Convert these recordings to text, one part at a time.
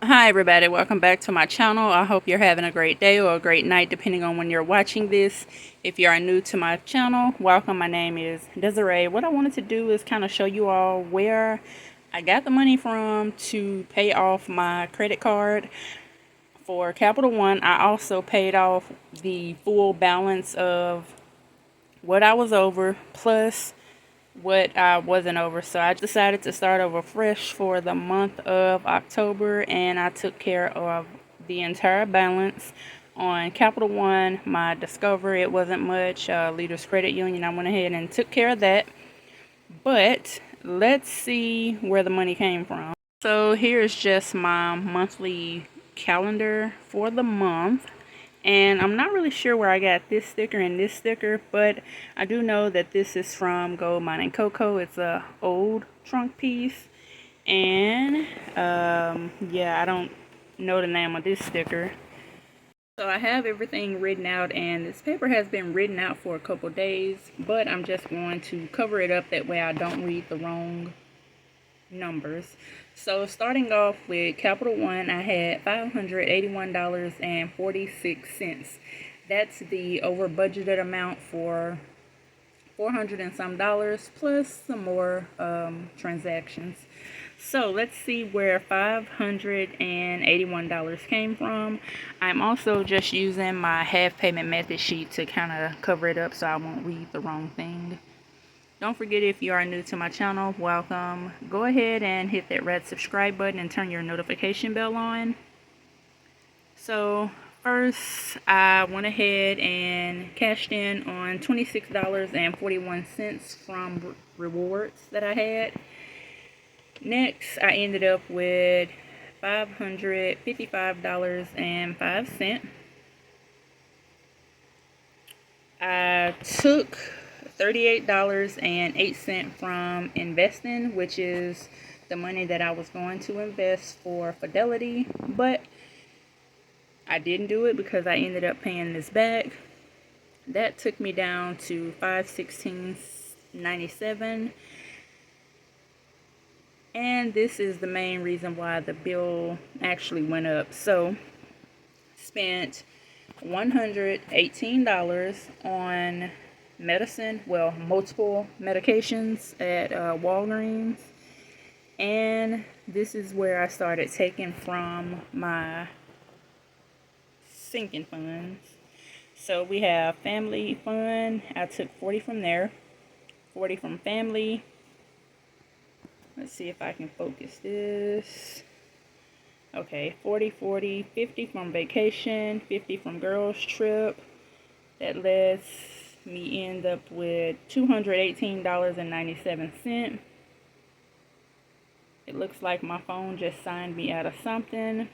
Hi everybody, welcome back to my channel. I hope you're having a great day or a great night depending on when you're watching this. If you are new to my channel, welcome. My name is Desiree. What I wanted to do is kind of show you all where I got the money from to pay off my credit card for Capital One. I also paid off the full balance of what I was over plus what I wasn't over. So I decided to start over fresh for the month of October, and I took care of the entire balance on Capital One. My Discover, it wasn't much. Leaders Credit Union, I went ahead and took care of that. But let's see where the money came from. So here's just my monthly calendar for the month. And I'm not really sure where I got this sticker and this sticker, but I do know that this is from Gold Mining Cocoa. It's a old trunk piece. And yeah, I don't know the name of this sticker. So I have everything written out, and this paper has been written out for a couple days, but I'm just going to cover it up that way I don't read the wrong numbers. So starting off with Capital One, I had $581.46. That's the over budgeted amount for 400 and some dollars plus some more transactions. So let's see where $581 came from. I'm also just using my half payment method sheet to kind of cover it up so I won't read the wrong thing. Don't forget, if you are new to my channel, welcome. Go ahead and hit that red subscribe button and turn your notification bell on. So first, I went ahead and cashed in on $26.41 from rewards that I had. Next, I ended up with $555.05. I took $38.08 from investing, which is the money that I was going to invest for Fidelity, but I didn't do it because I ended up paying this back. That took me down to $516.97, and this is the main reason why the bill actually went up. So spent $118 on medicine, well, multiple medications at Walgreens, and this is where I started taking from my sinking funds. So we have family fund. I took 40 from there, 40 from family. Let's see if I can focus this. Okay, 40, 40, 50 from vacation, 50 from girls trip. That lets me end up with $218.97. It looks like my phone just signed me out of something.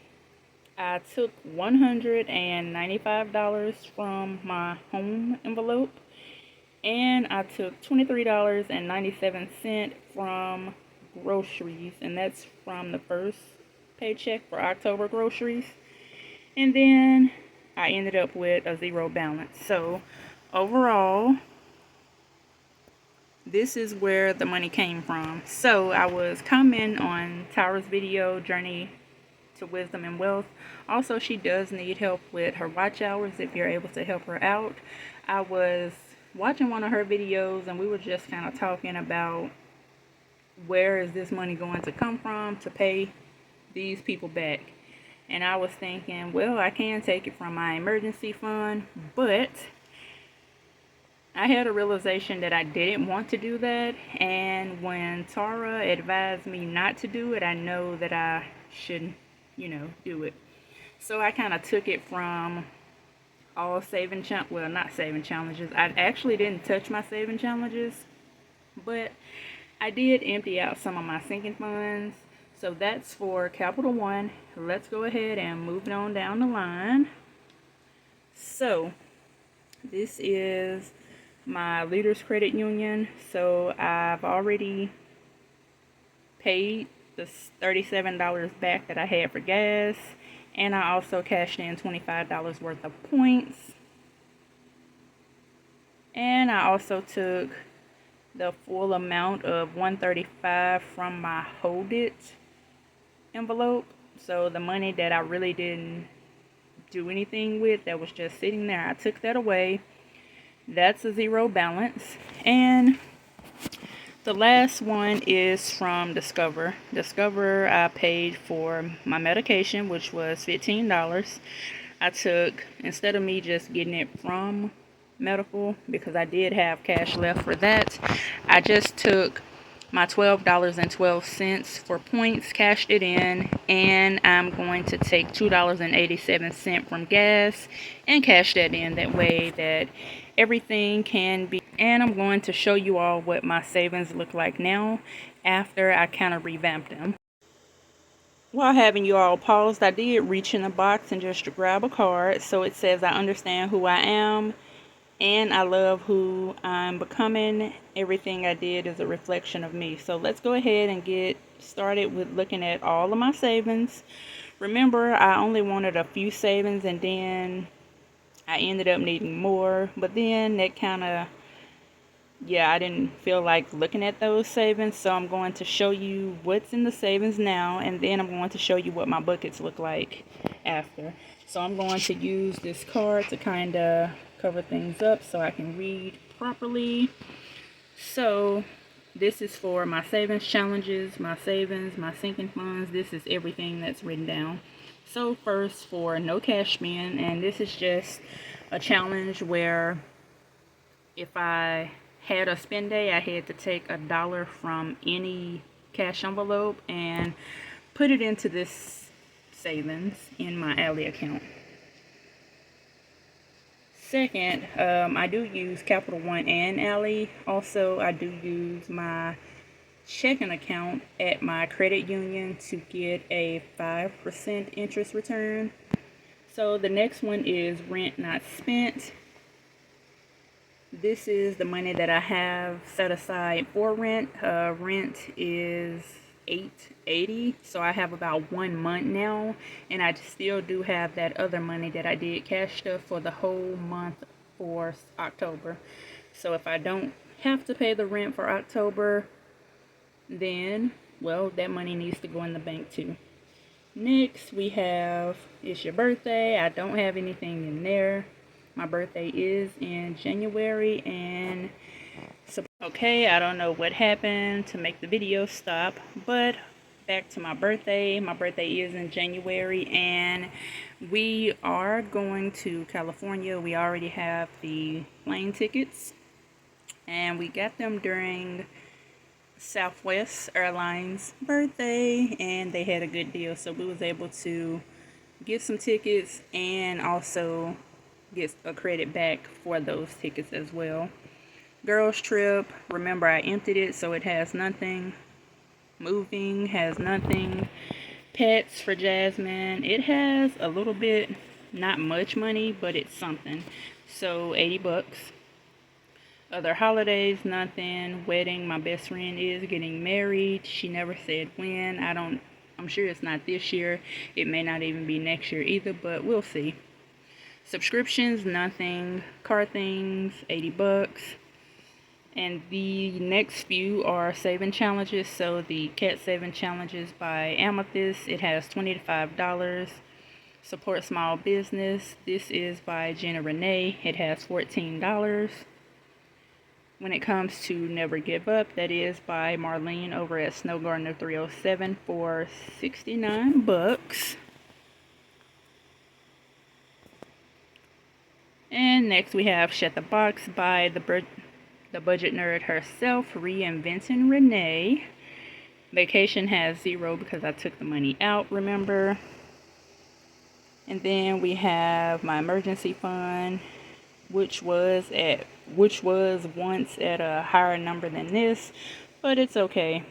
I took $195 from my home envelope, and I took $23.97 from groceries, and that's from the first paycheck for October groceries. And then I ended up with a zero balance. So overall, this is where the money came from. So I was commenting on Tara's video, Journey to Wisdom and Wealth. Also, she does need help with her watch hours if you're able to help her out. I was watching one of her videos, and we were just kind of talking about where is this money going to come from to pay these people back. And I was thinking, well, I can take it from my emergency fund, but I had a realization that I didn't want to do that. And when Tara advised me not to do it, I know that I shouldn't, do it. So I kind of took it from all saving not saving challenges. I actually didn't touch my saving challenges, but I did empty out some of my sinking funds. So that's for Capital One. Let's go ahead and move it on down the line. So this is my Leaders Credit Union. So I've already paid the $37 back that I had for gas, and I also cashed in $25 worth of points, and I also took the full amount of $135 from my Hold It envelope. So the money that I really didn't do anything with, that was just sitting there, I took that away. That's a zero balance. And the last one is from Discover. Discover, I paid for my medication, which was $15. I took, instead of me just getting it from medical, because I did have cash left for that, I just took my $12.12 for points, cashed it in, and I'm going to take $2.87 from gas and cash that in. That way that everything can be. And I'm going to show you all what my savings look like now after I kind of revamped them. While having you all paused, I did reach in the box and just grab a card. So it says, I understand who I am and I love who I'm becoming. Everything I did is a reflection of me. So let's go ahead and get started with looking at all of my savings. Remember, I only wanted a few savings and then I ended up needing more. But then that kind of, I didn't feel like looking at those savings. So I'm going to show you what's in the savings now. And then I'm going to show you what my buckets look like after. So I'm going to use this card to kind of cover things up so I can read properly. So this is for my savings challenges, my savings, my sinking funds. This is everything that's written down. So first, for no cash spend, and this is just a challenge where if I had a spend day, I had to take $1 from any cash envelope and put it into this savings in my Ally account. Second, I do use Capital One and Ally. Also, I do use my checking account at my credit union to get a 5% interest return. So the next one is rent not spent. This is the money that I have set aside for rent. Rent is $8.80, so I have about 1 month now, and I still do have that other money that I did cash stuff for the whole month for October. So if I don't have to pay the rent for October, then, well, that money needs to go in the bank too. Next, we have, it's your birthday. I don't have anything in there. My birthday is in January, and okay, I don't know what happened to make the video stop, but back to my birthday. My birthday is in January, and we are going to California. We already have the plane tickets, and we got them during Southwest Airlines birthday, and they had a good deal, so we was able to get some tickets and also get a credit back for those tickets as well. Girls trip, remember I emptied it, so it has nothing. Moving has nothing. Pets for Jasmine, it has a little bit, not much money, but it's something. So $80. Other holidays, nothing. Wedding, my best friend is getting married. She never said when. I'm sure it's not this year. It may not even be next year either, but we'll see. Subscriptions, nothing. Car things, $80. And the next few are saving challenges. So the cat saving challenges by Amethyst, it has $20 to $5. Support small business, this is by Jenna Renee, it has $14. When it comes to Never Give Up, that is by Marlene over at Snow Gardener 307 for $69. And next we have Shut the Box by the budget nerd herself, Reinventing Renee. Vacation has $0 because I took the money out, remember. And then we have my emergency fund, which was once at a higher number than this, but it's okay.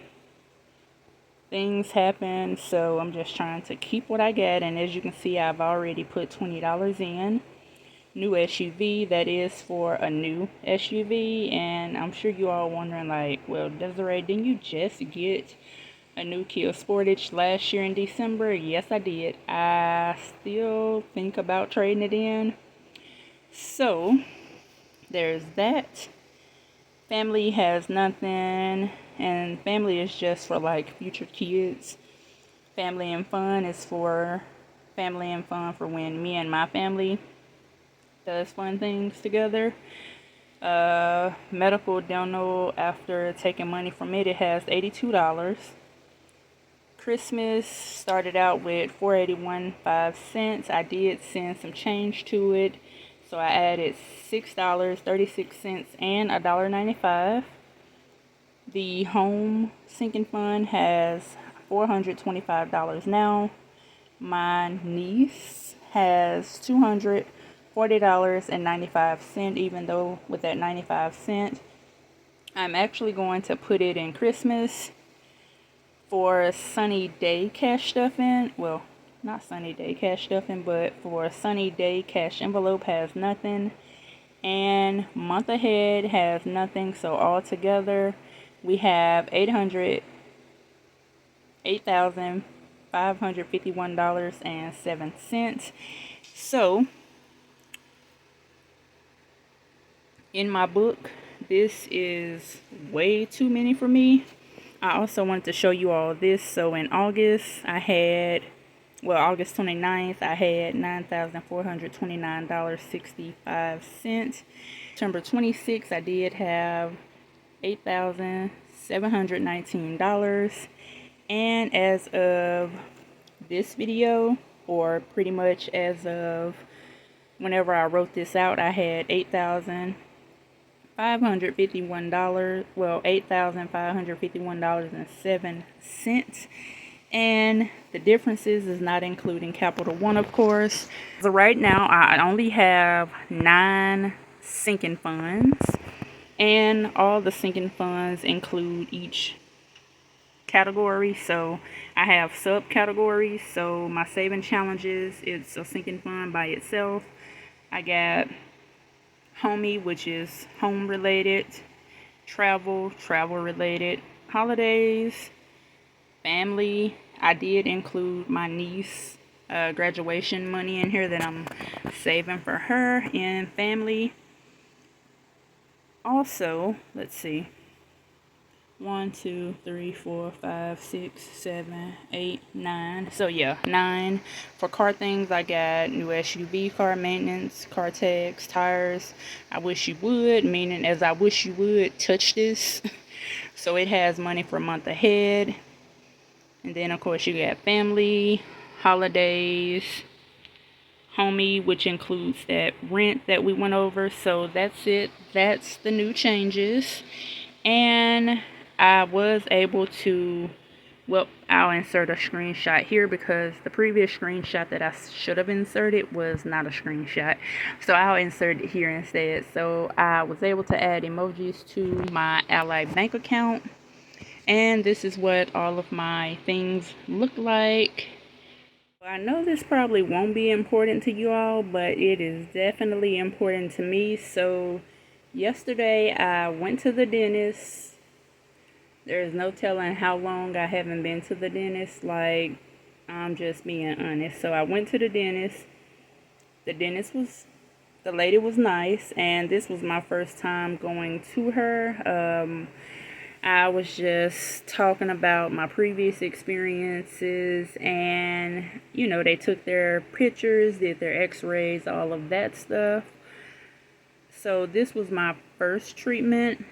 Things happen, so I'm just trying to keep what I got. And as you can see, I've already put $20 in. New SUV, that is for a new SUV. And I'm sure you all wondering, like, well, Desiree, didn't you just get a new Kia Sportage last year in December? Yes, I did. I still think about trading it in. So there's that. Family has nothing, and family is just for like future kids. family and fun is for family and fun for when me and my family does fun things together. Medical dental, after taking money from it, it has $82. Christmas started out with $4.81.05. I did send some change to it, so I added $6.36 and $1.95. The home sinking fund has $425 now. My niece has $240.95, even though with that 95 cents, I'm actually going to put it in Christmas for sunny day cash stuffing. Well, not sunny day cash stuffing, but for sunny day cash envelope has nothing, and month ahead has nothing. So altogether we have $8,551.07. So in my book, this is way too many for me. I also wanted to show you all this. So in August, August 29th, I had $9,429.65. September 26th, I did have $8,719. And as of this video, or pretty much as of whenever I wrote this out, I had $8,551.07. And the differences is not including Capital One, of course. So right now, I only have 9 sinking funds. And all the sinking funds include each category. So I have subcategories. So my saving challenges, it's a sinking fund by itself. I got homey, which is home related, travel related, holidays, family. I did include my niece graduation money in here that I'm saving for her in family. Also, let's see, 1, 2, 3, 4, 5, 6, 7, 8, 9. So yeah, 9. For car things, I got new SUV, car maintenance, car tags, tires. I wish you would, meaning as I wish you would touch this. So it has money for a month ahead. And then of course you got family, holidays, homey, which includes that rent that we went over. So that's it. That's the new changes. And I was able to, well, I'll insert a screenshot here because the previous screenshot that I should have inserted was not a screenshot. So I'll insert it here instead. So I was able to add emojis to my Ally bank account. And this is what all of my things look like. I know this probably won't be important to you all, but it is definitely important to me. So yesterday I went to the dentist. There's no telling how long I haven't been to the dentist. Like, I'm just being honest. So I went to the dentist. The lady was nice, and this was my first time going to her. I was just talking about my previous experiences, and they took their pictures, did their x-rays, all of that stuff. So this was my first treatment.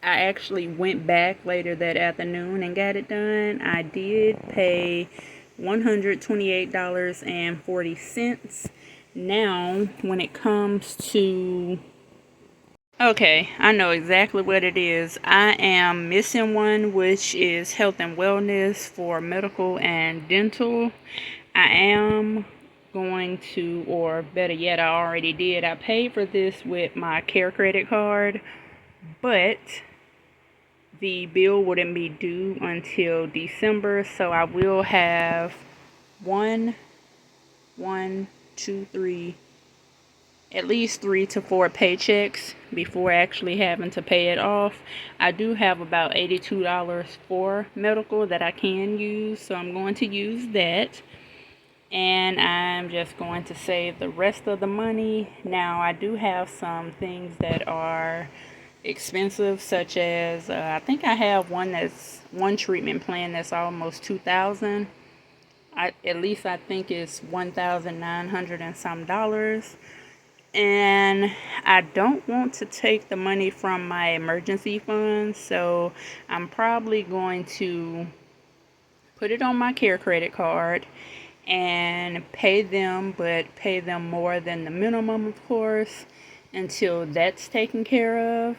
I actually went back later that afternoon and got it done. I did pay $128.40. Now, when it comes to... Okay, I know exactly what it is. I am missing one, which is health and wellness for medical and dental. I am going to, or better yet, I already did. I paid for this with my Care credit card, but the bill wouldn't be due until December, so I will have at least 3 to 4 paychecks before actually having to pay it off. I do have about $82 for medical that I can use, so I'm going to use that. And I'm just going to save the rest of the money. Now, I do have some things that are expensive, such as I think I have one treatment plan that's almost $2,000. At least I think it's $1,900 and some dollars. And I don't want to take the money from my emergency fund, so I'm probably going to put it on my care credit card and pay them, but pay them more than the minimum, of course, until that's taken care of.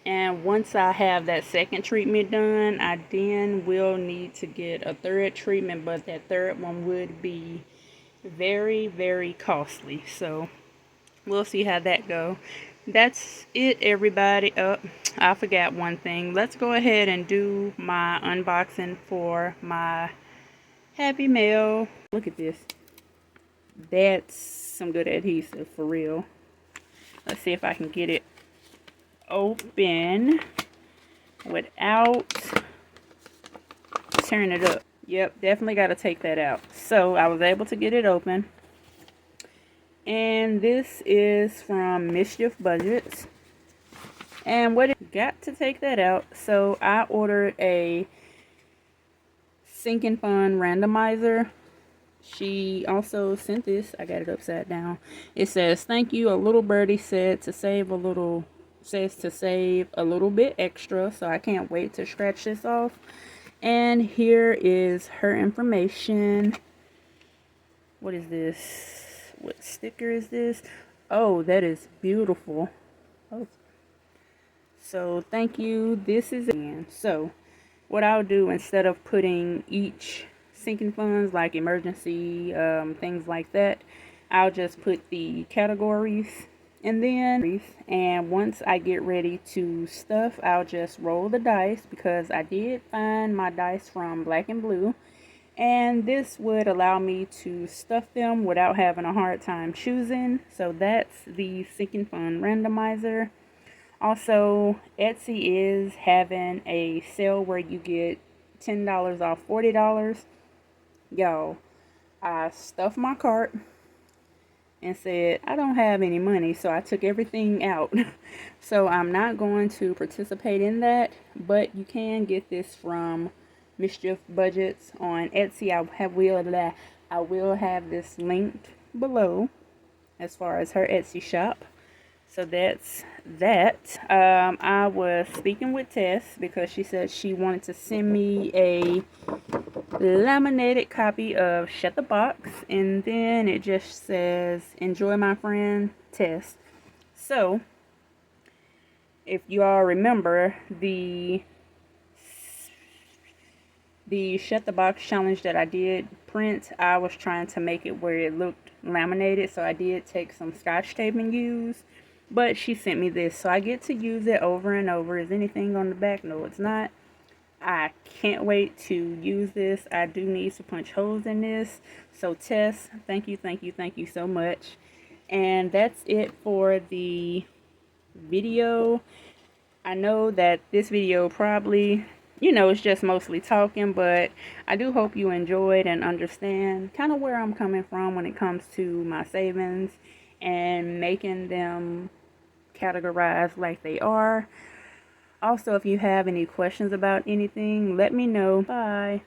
And once I have that second treatment done, I then will need to get a third treatment, but that third one would be very, very costly. So we'll see how that go. That's it, everybody. Oh, I forgot one thing. Let's go ahead and do my unboxing for my Happy Mail. Look at this. That's some good adhesive for real. Let's see if I can get it open without tearing it up. Yep, definitely got to take that out. So I was able to get it open. And this is from Mischief Budgets. And what it got to take that out. So I ordered a sinking fund randomizer. She also sent this. I got it upside down. It says, "Thank you. A little birdie said to save a little bit extra." So I can't wait to scratch this off. And here is her information. What is this? What sticker is this? Oh, that is beautiful. Oh. So thank you. This is it. So what I'll do, instead of putting each sinking funds like emergency, things like that, I'll just put the categories. And once I get ready to stuff, I'll just roll the dice, because I did find my dice from Black and Blue. And this would allow me to stuff them without having a hard time choosing. So that's the sinking fund randomizer. Also, Etsy is having a sale where you get $10 off $40. Y'all, I stuffed my cart and said I don't have any money, so I took everything out. So I'm not going to participate in that, but you can get this from Mischief Budgets on Etsy. I will have this linked below as far as her Etsy shop. So that's that. I was speaking with Tess because she said she wanted to send me a laminated copy of Shut the Box, and then it just says, "Enjoy, my friend, Tess." So if you all remember the Shut the Box challenge that I did print, I was trying to make it where it looked laminated, so I did take some scotch tape and use, but she sent me this, so I get to use it over and over. Is anything on the back? No, it's not. I can't wait to use this. I do need to punch holes in this. So Tess, thank you so much. And that's it for the video. I know that this video probably, it's just mostly talking, but I do hope you enjoyed and understand kind of where I'm coming from when it comes to my savings and making them categorized like they are. Also, if you have any questions about anything, let me know. Bye.